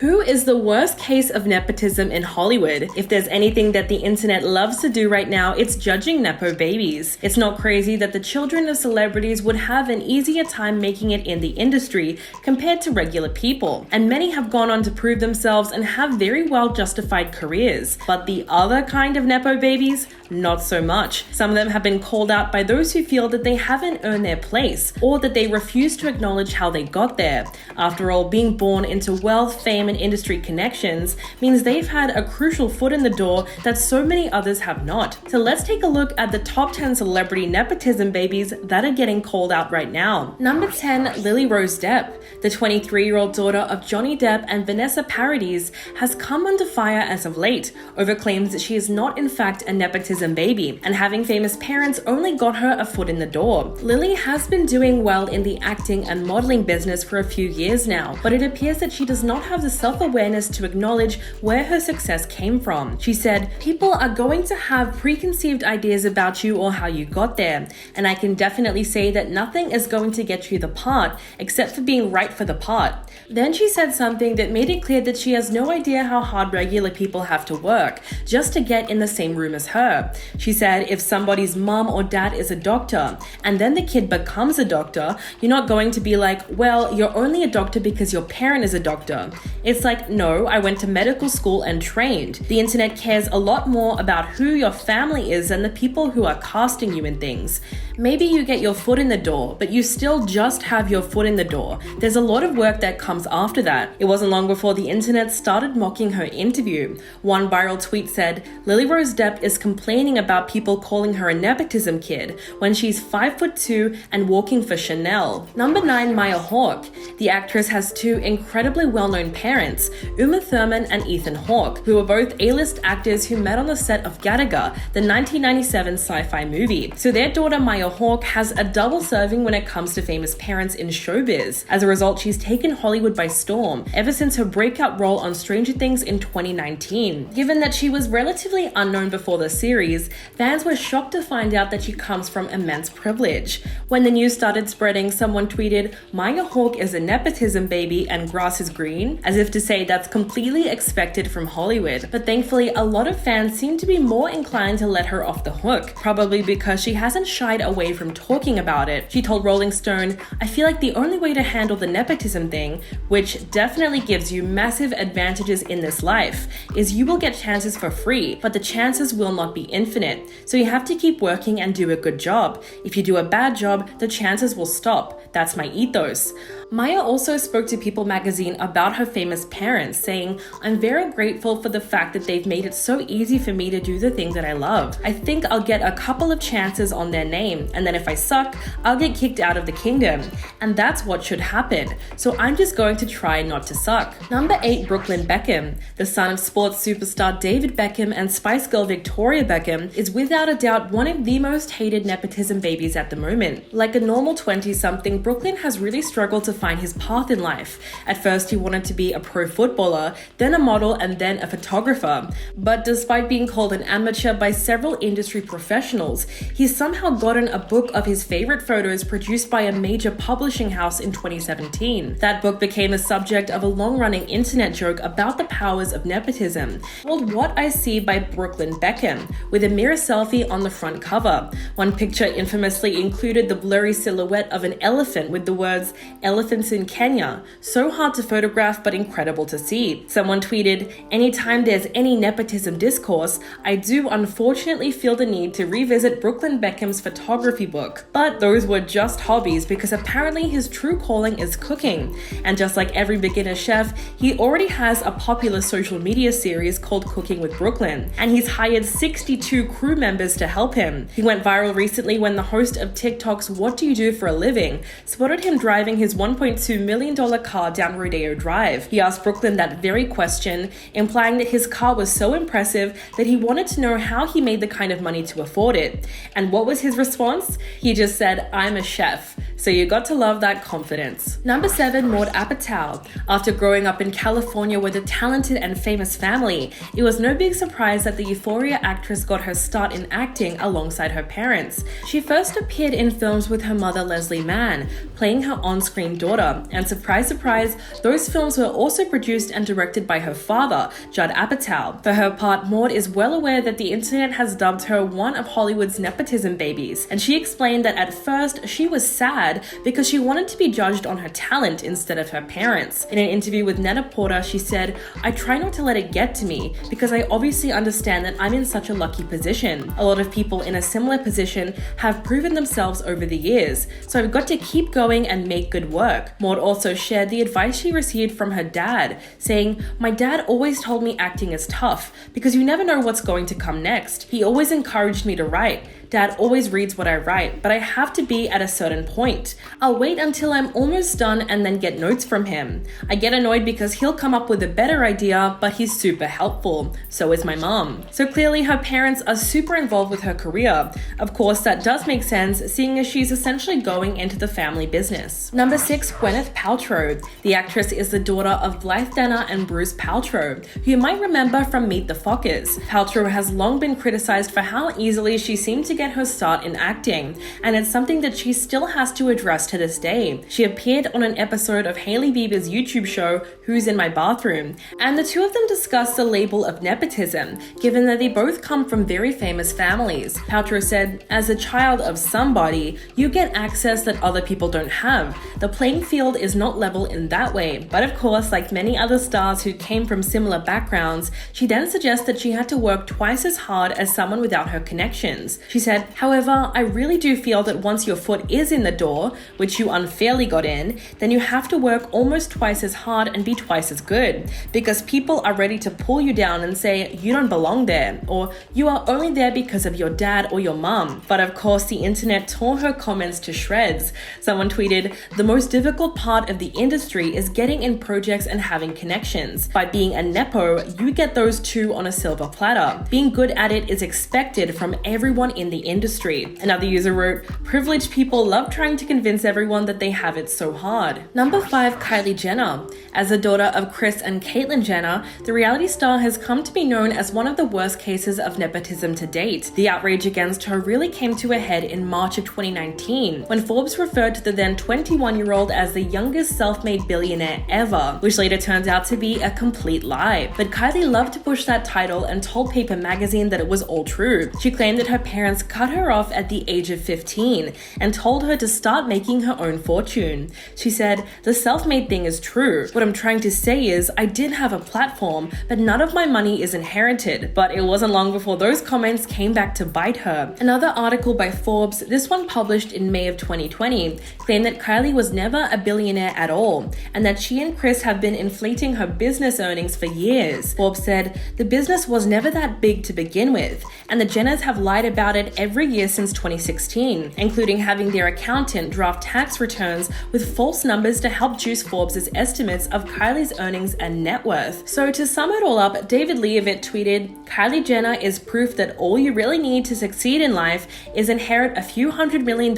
Who is the worst case of nepotism in Hollywood? If there's anything that the internet loves to do right now, it's judging nepo babies. It's not crazy that the children of celebrities would have an easier time making it in the industry compared to regular people. And many have gone on to prove themselves and have very well justified careers. But the other kind of nepo babies, not so much. Some of them have been called out by those who feel that they haven't earned their place, or that they refuse to acknowledge how they got there. After all, being born into wealth, fame, and industry connections means they've had a crucial foot in the door that so many others have not. So let's take a look at the top 10 celebrity nepotism babies that are getting called out right now. Number 10, Lily Rose Depp. The 23-year-old daughter of Johnny Depp and Vanessa Paradis has come under fire as of late over claims that she is not in fact a nepotism baby, and having famous parents only got her a foot in the door. Lily has been doing well in the acting and modeling business for a few years now, but it appears that she does not have the self-awareness to acknowledge where her success came from. She said, "People are going to have preconceived ideas about you or how you got there, and I can definitely say that nothing is going to get you the part except for being right for the part." Then she said something that made it clear that she has no idea how hard regular people have to work just to get in the same room as her. She said, if somebody's mom or dad is a doctor and then the kid becomes a doctor, you're not going to be like, well, you're only a doctor because your parent is a doctor. It's like, no, I went to medical school and trained. The internet cares a lot more about who your family is than the people who are casting you in things. Maybe you get your foot in the door, but you still just have your foot in the door. There's a lot of work that comes after that. It wasn't long before the internet started mocking her interview. One viral tweet said, Lily Rose Depp is complaining about people calling her a nepotism kid when she's 5'2" and working for Chanel. Number 9, Maya Hawke. The actress has two incredibly well-known parents, Uma Thurman and Ethan Hawke, who are both A-list actors who met on the set of Gattaca, the 1997 sci-fi movie. So their daughter Maya Hawke has a double serving when it comes to famous parents in showbiz. As a result, she's taken Hollywood by storm ever since her breakout role on Stranger Things in 2019. Given that she was relatively unknown before the series, fans were shocked to find out that she comes from immense privilege. When the news started spreading, someone tweeted, "Maya Hawke is a nepotism baby and grass is green," as if to say that's completely expected from Hollywood. But thankfully, a lot of fans seem to be more inclined to let her off the hook, probably because she hasn't shied away from talking about it. She told Rolling Stone, "I feel like the only way to handle the nepotism thing, which definitely gives you massive advantages in this life, is you will get chances for free, but the chances will not be infinite. So you have to keep working and do a good job. If you do a bad job, the chances will stop. That's my ethos." Maya also spoke to People magazine about her famous parents, saying, "I'm very grateful for the fact that they've made it so easy for me to do the thing that I love. I think I'll get a couple of chances on their name, and then if I suck, I'll get kicked out of the kingdom. And that's what should happen. So I'm just going to try not to suck." Number 8, Brooklyn Beckham. The son of sports superstar David Beckham and Spice Girl Victoria Beckham is without a doubt one of the most hated nepotism babies at the moment. Like a normal 20-something, Brooklyn has really struggled to find his path in life. At first, he wanted to be a pro footballer, then a model, and then a photographer. But despite being called an amateur by several industry professionals, he's somehow gotten a book of his favorite photos produced by a major publishing house in 2017. That book became the subject of a long-running internet joke about the powers of nepotism, called What I See by Brooklyn Beckham, with a mirror selfie on the front cover. One picture infamously included the blurry silhouette of an elephant with the words, "Elephants in Kenya, so hard to photograph but incredible to see." Someone tweeted, "Anytime there's any nepotism discourse, I do unfortunately feel the need to revisit Brooklyn Beckham's photography book." But those were just hobbies, because apparently his true calling is cooking. And just like every beginner chef, he already has a popular social media series called Cooking with Brooklyn, and he's hired 62 crew members to help him. He went viral recently when the host of TikTok's What Do You Do for a Living spotted him driving his $1.2 million car down Rodeo Drive. He asked Brooklyn that very question, implying that his car was so impressive that he wanted to know how he made the kind of money to afford it. And what was his response? He just said, "I'm a chef." So you got to love that confidence. Number 7, Maude Apatow. After growing up in California with a talented and famous family, it was no big surprise that the Euphoria actress got her start in acting alongside her parents. She first appeared in films with her mother Leslie Mann, playing her on-screen daughter. daughter. And surprise, surprise, those films were also produced and directed by her father, Judd Apatow. For her part, Maude is well aware that the internet has dubbed her one of Hollywood's nepotism babies, and she explained that at first she was sad because she wanted to be judged on her talent instead of her parents. In an interview with Nepotism, she said, "I try not to let it get to me because I obviously understand that I'm in such a lucky position. A lot of people in a similar position have proven themselves over the years, so I've got to keep going and make good work." Maude also shared the advice she received from her dad, saying, "My dad always told me acting is tough because you never know what's going to come next. He always encouraged me to write. Dad always reads what I write, but I have to be at a certain point. I'll wait until I'm almost done and then get notes from him. I get annoyed because he'll come up with a better idea, but he's super helpful. So is my mom." So clearly her parents are super involved with her career. Of course, that does make sense, seeing as she's essentially going into the family business. Number 6, Gwyneth Paltrow. The actress is the daughter of Blythe Danner and Bruce Paltrow, who you might remember from Meet the Fockers. Paltrow has long been criticized for how easily she seemed to get her start in acting, and it's something that she still has to address to this day. She appeared on an episode of Hailey Bieber's YouTube show, Who's in My Bathroom, and the two of them discussed the label of nepotism, given that they both come from very famous families. Paltrow said, "As a child of somebody, you get access that other people don't have. The playing field is not level in that way." But of course, like many other stars who came from similar backgrounds, she then suggests that she had to work twice as hard as someone without her connections. She said, "However, I really do feel that once your foot is in the door, which you unfairly got in, then you have to work almost twice as hard and be twice as good, because people are ready to pull you down and say you don't belong there, or you are only there because of your dad or your mum." But of course, the internet tore her comments to shreds. Someone tweeted, "The most difficult part of the industry is getting in projects and having connections. By being a nepo, you get those two on a silver platter. Being good at it is expected from everyone in the industry." Another user wrote, "Privileged people love trying to convince everyone that they have it so hard." Number 5, Kylie Jenner. As the daughter of Kris and Caitlyn Jenner, the reality star has come to be known as one of the worst cases of nepotism to date. The outrage against her really came to a head in March of 2019, when Forbes referred to the then 21-year-old as the youngest self-made billionaire ever, which later turned out to be a complete lie. But Kylie loved to push that title and told Paper magazine that it was all true. She claimed that her parents cut her off at the age of 15 and told her to start making her own fortune. She said, "The self-made thing is true. What I'm trying to say is I did have a platform, but none of my money is inherited." But it wasn't long before those comments came back to bite her. Another article by Forbes, this one published in May of 2020, claimed that Kylie was never a billionaire at all, and that she and Kris have been inflating her business earnings for years. Forbes said, "The business was never that big to begin with, and the Jenners have lied about it every year since 2016, including having their accountant draft tax returns with false numbers to help juice Forbes' estimates of Kylie's earnings and net worth." So to sum it all up, David Leavitt tweeted, "Kylie Jenner is proof that all you really need to succeed in life is inherit a few $100 million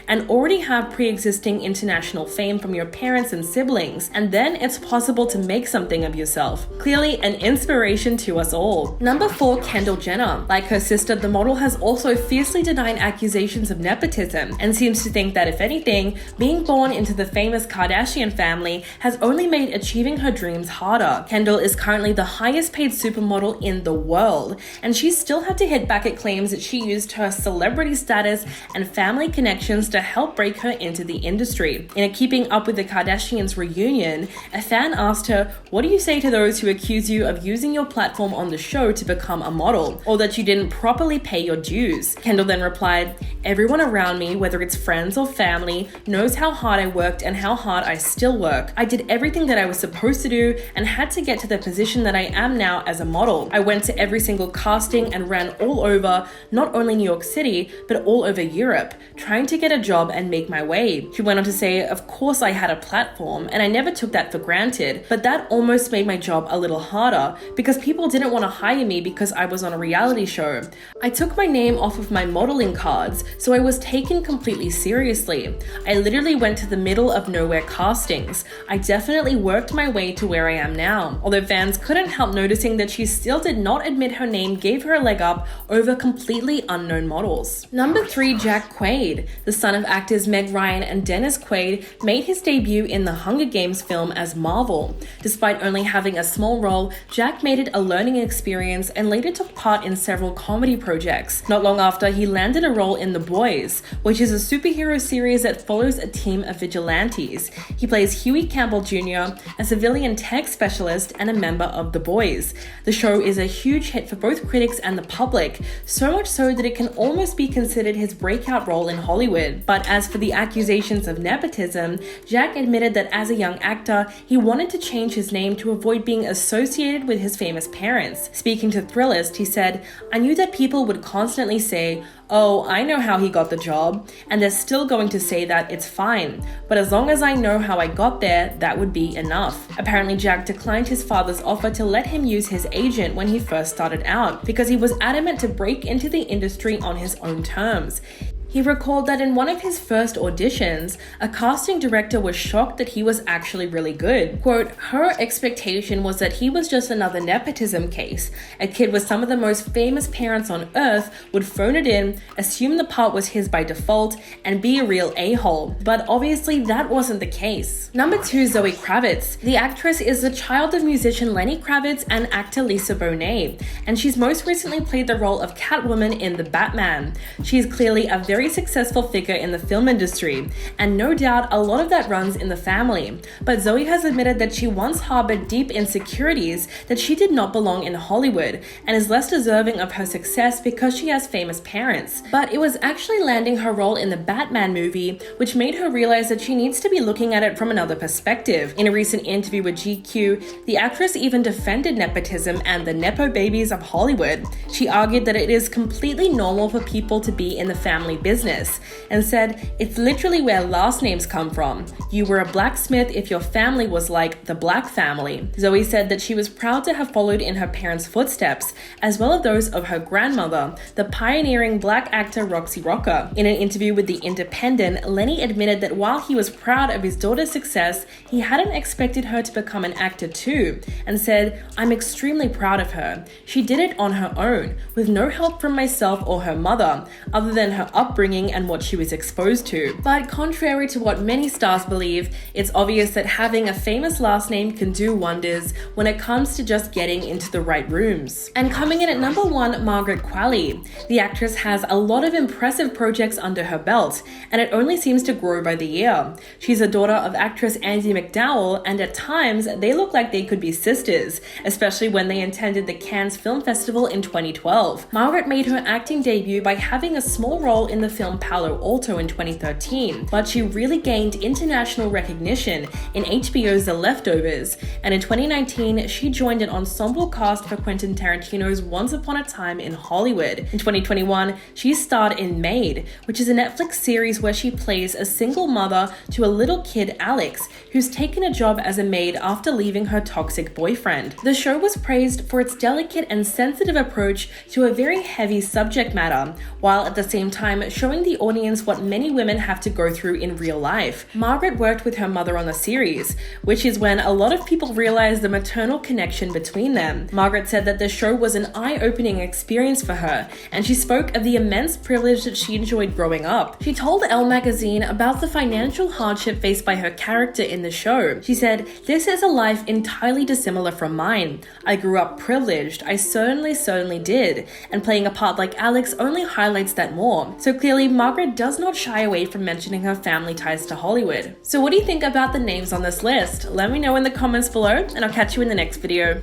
and already have pre-existing international fame from your parents and siblings, and then it's possible to make something of yourself." Clearly an inspiration to us all. Number 4, Kendall Jenner. Like her sister, the model has also fiercely denied accusations of nepotism and seems to think that if anything, being born into the famous Kardashian family has only made achieving her dreams harder. Kendall is currently the highest paid supermodel in the world, and she still had to hit back at claims that she used her celebrity status and family connections to help break her into the industry. In a Keeping Up with the Kardashians reunion, a fan asked her, "What do you say to those who accuse you of using your platform on the show to become a model, or that you didn't properly pay your dues?" Kendall then replied, "Everyone around me, whether it's friends or family, knows how hard I worked and how hard I still work. I did everything that I was supposed to do and had to get to the position that I am now as a model. I went to every single casting and ran all over, not only New York City, but all over Europe, trying to get a job and make my way." She went on to say, "Of course I had a platform, and I never took that for granted, but that almost made my job a little harder because people didn't want to hire me because I was on a reality show. I took my name off of my modeling cards, so I was taken completely seriously. I literally went to the middle of nowhere castings. I definitely worked my way to where I am now. Although fans couldn't help noticing that she still did not admit her name gave her a leg up over completely unknown models. Number 3, Jack Quaid. The son of actors Meg Ryan and Dennis Quaid made his debut in the Hunger Games film as Marvel. Despite only having a small role, Jack made it a learning experience and later took part in several comedy projects. Not long after, he landed a role in The Boys, which is a superhero series that follows a team of vigilantes. He plays Huey Campbell Jr., a civilian tech specialist and a member of The Boys. The show is a huge hit for both critics and the public, so much so that it can almost be considered his breakout role in Hollywood. But as for the accusations of nepotism, Jack admitted that as a young actor, he wanted to change his name to avoid being associated with his famous parents. Speaking to Thrillist, he said, "I knew that people would constantly say, 'Oh, I know how he got the job,' and they're still going to say that it's fine. But as long as I know how I got there, that would be enough." Apparently, Jack declined his father's offer to let him use his agent when he first started out, because he was adamant to break into the industry on his own terms. He recalled that in one of his first auditions, a casting director was shocked that he was actually really good. Quote, "Her expectation was that he was just another nepotism case. A kid with some of the most famous parents on earth would phone it in, assume the part was his by default, and be a real a-hole." But obviously that wasn't the case. Number 2, Zoe Kravitz. The actress is the child of musician Lenny Kravitz and actor Lisa Bonet, and she's most recently played the role of Catwoman in The Batman. She's clearly a very successful figure in the film industry, and no doubt a lot of that runs in the family. But Zoe has admitted that she once harbored deep insecurities that she did not belong in Hollywood, and is less deserving of her success because she has famous parents. But it was actually landing her role in the Batman movie which made her realize that she needs to be looking at it from another perspective. In a recent interview with GQ, the actress even defended nepotism and the nepo babies of Hollywood. She argued that it is completely normal for people to be in the family business, and said, "It's literally where last names come from. You were a blacksmith if your family was like the Black family." Zoe said that she was proud to have followed in her parents' footsteps, as well as those of her grandmother, the pioneering Black actor Roxy Rocker. In an interview with The Independent, Lenny admitted that while he was proud of his daughter's success, he hadn't expected her to become an actor too, and said, "I'm extremely proud of her. She did it on her own, with no help from myself or her mother, other than her upbringing and what she was exposed to." But contrary to what many stars believe, it's obvious that having a famous last name can do wonders when it comes to just getting into the right rooms. And coming in at number 1, Margaret Qualley. The actress has a lot of impressive projects under her belt, and it only seems to grow by the year. She's a daughter of actress Andie MacDowell, and at times they look like they could be sisters, especially when they attended the Cannes Film Festival in 2012. Margaret made her acting debut by having a small role in the film Palo Alto in 2013, but she really gained international recognition in HBO's The Leftovers, and in 2019 she joined an ensemble cast for Quentin Tarantino's Once Upon a Time in Hollywood. In 2021, she starred in Made, which is a Netflix series where she plays a single mother to a little kid, Alex, who's taken a job as a maid after leaving her toxic boyfriend. The show was praised for its delicate and sensitive approach to a very heavy subject matter, while at the same time showing the audience what many women have to go through in real life. Margaret worked with her mother on the series, which is when a lot of people realized the maternal connection between them. Margaret said that the show was an eye-opening experience for her, and she spoke of the immense privilege that she enjoyed growing up. She told Elle magazine about the financial hardship faced by her character in the show. She said, "This is a life entirely dissimilar from mine. I grew up privileged, I certainly did, and playing a part like Alex only highlights that more." So clearly, Margaret does not shy away from mentioning her family ties to Hollywood. So what do you think about the names on this list? Let me know in the comments below, and I'll catch you in the next video.